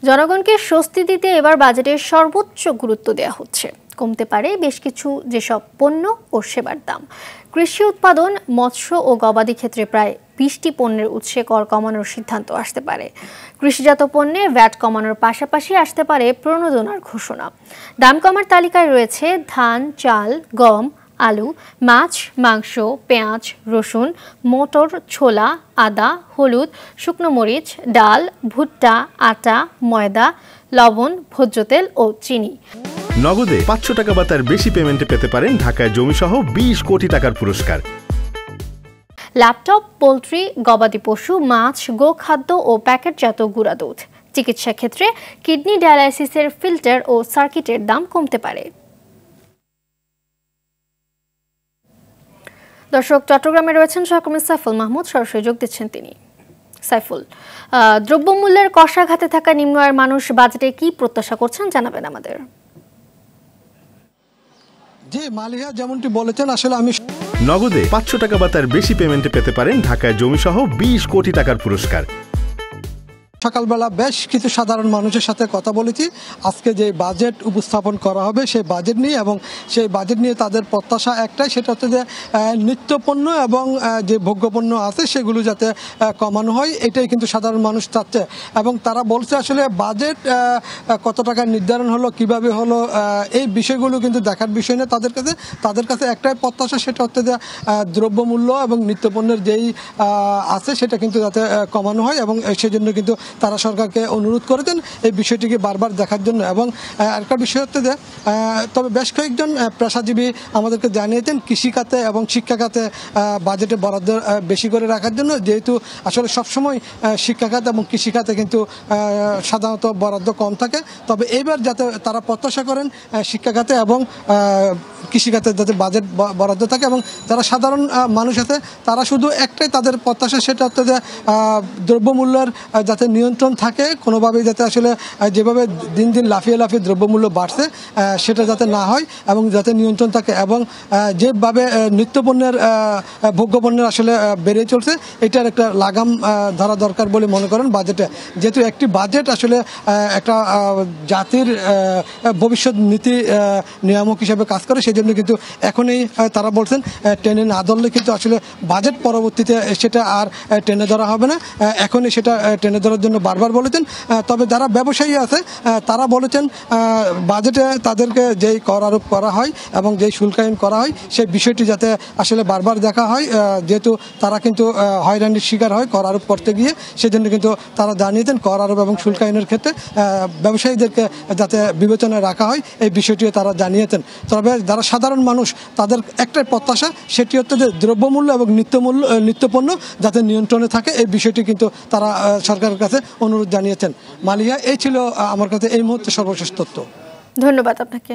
জনগণকে স্বস্তি দিতে এবার বাজেটের সর্বোচ্চ গুরুত্ব দেওয়া হচ্ছে। কমতে পারে বেশ কিছু যেসব পণ্য ও সেবার দাম। কৃষি উৎপাদন, মৎস্য ও গবাদি ক্ষেত্রে প্রায় 20টি পণ্যের উৎসে কর কমানোর সিদ্ধান্ত আসতে পারে। কৃষিজাত পণ্যে ভ্যাট কমানোর পাশাপাশি আসতে পারে প্রণোদনার ঘোষণা। দাম কমার তালিকায় রয়েছে ধান, চাল, গম, আলু, মাছ, মাংস, পেঁয়াজ, রসুন, মটর, ছোলা, আদা, হলুদ, শুকনো মরিচ, ডাল, ভুট্টা, আটা, ময়দা, লবণ, ভোজ্য তেল ও চিনি। নগদে 500 টাকা বা তার বেশি পেমেন্টে পেতে পারেন ঢাকায় জমিসহ 20 কোটি টাকার পুরস্কার। ল্যাপটপ, পোলট্রি, গবাদি পশু, মাছ, গোখাদ্য ও প্যাকেটজাত গুঁড়া দুধ। চিকিৎসা ক্ষেত্রে কিডনি ডায়ালাইসিসের ফিল্টার ও সার্কিটের দাম কমতে পারে। দর্শক, চট্টগ্রামে রয়েছেন সহকর্মী সাইফুল মাহমুদ, সরাসরি যোগ দিচ্ছেন তিনি। সাইফুল, দ্রব্যমূল্যের কষাঘাতে থাকা নিম্ন আয়ের মানুষ বাজেটে কি প্রত্যাশা করছেন জানাবেন আমাদের। জি মালিহা, যেমনটি বলেছেন আসলে আমি নগদে 500 টাকা বা তার বেশি পেমেন্টে পেতে পারেন ঢাকায় জমিসহ 20 কোটি টাকার পুরস্কার। সকালবেলা বেশ কিছু সাধারণ মানুষের সাথে কথা বলেছি আজকে যে বাজেট উপস্থাপন করা হবে সেই বাজেট নিয়ে, এবং সেই বাজেট নিয়ে তাদের প্রত্যাশা একটাই, সেটা হচ্ছে যে নিত্যপণ্য এবং যে ভোগ্যপণ্য আছে সেগুলো যাতে কমানো হয়, এটাই কিন্তু সাধারণ মানুষ চাচ্ছে। এবং তারা বলছে আসলে বাজেট কত টাকা নির্ধারণ হলো, কিভাবে হলো, এই বিষয়গুলো কিন্তু দেখার বিষয় না তাদের কাছে একটাই প্রত্যাশা, সেটা হচ্ছে যে দ্রব্যমূল্য এবং নিত্যপণ্যের যেই আছে সেটা কিন্তু যাতে কমানো হয়, এবং সেজন্য কিন্তু তারা সরকারকে অনুরোধ করেছেন এই বিষয়টিকে বারবার দেখার জন্য। এবং আরেকটা বিষয় হচ্ছে যে তবে বেশ কয়েকজন পেশাজীবী আমাদেরকে জানিয়েছেন কৃষিখাতে এবং শিক্ষাখাতে বাজেটে বরাদ্দ বেশি করে রাখার জন্য, যেহেতু আসলে সবসময় শিক্ষাখাত এবং কৃষিখাতে কিন্তু সাধারণত বরাদ্দ কম থাকে। তবে এইবার যাতে তারা প্রত্যাশা করেন শিক্ষাখাতে এবং কৃষিখাতে যাতে বাজেট বরাদ্দ থাকে, এবং যারা সাধারণ মানুষ আছে তারা শুধু একটাই তাদের প্রত্যাশা, সেটা হচ্ছে যে দ্রব্যমূল্যের যাতে নিয়ন্ত্রণ থাকে কোনোভাবেই, যাতে আসলে যেভাবে দিন দিন লাফিয়ে দ্রব্যমূল্য বাড়ছে সেটা যাতে না হয় এবং যাতে নিয়ন্ত্রণ থাকে, এবং যেভাবে নিত্যপণ্যের ভোগ্যপণ্যের আসলে বেড়ে চলছে এটার একটা লাগাম ধরা দরকার বলে মনে করেন বাজেটে। যেহেতু একটি বাজেট আসলে একটা জাতির ভবিষ্যৎ নীতি নিয়ামক হিসেবে কাজ করে, সেই জন্য কিন্তু এখনই তারা বলছেন টেনে না ধরলে কিন্তু আসলে বাজেট পরবর্তীতে সেটা আর টেনে ধরা হবে না, এখনই সেটা টেনে ধরার জন্য বারবার বলেছেন। তবে যারা ব্যবসায়ী আছে তারা বলেছেন বাজেটে তাদেরকে যেই কর আরোপ করা হয় এবং যেই শুল্কায়ন করা হয় সেই বিষয়টি যাতে আসলে বারবার দেখা হয়, যেহেতু তারা কিন্তু হয়রানির শিকার হয় কর আরোপ করতে গিয়ে, সেজন্য কিন্তু তারা জানিয়েছেন কর আরোপ এবং শুল্কায়নের ক্ষেত্রে ব্যবসায়ীদেরকে যাতে বিবেচনায় রাখা হয় এই বিষয়টিও তারা জানিয়েছেন। তবে যারা সাধারণ মানুষ তাদের একটাই প্রত্যাশা, সেটি হচ্ছে যে দ্রব্যমূল্য এবং নিত্যপণ্য যাতে নিয়ন্ত্রণে থাকে, এই বিষয়টি কিন্তু তারা সরকারের কাছে অনুরোধ জানিয়েছেন। মালিয়া, এই ছিল আমার কাছে এই মুহূর্তে সর্বশেষ তথ্য। ধন্যবাদ আপনাকে।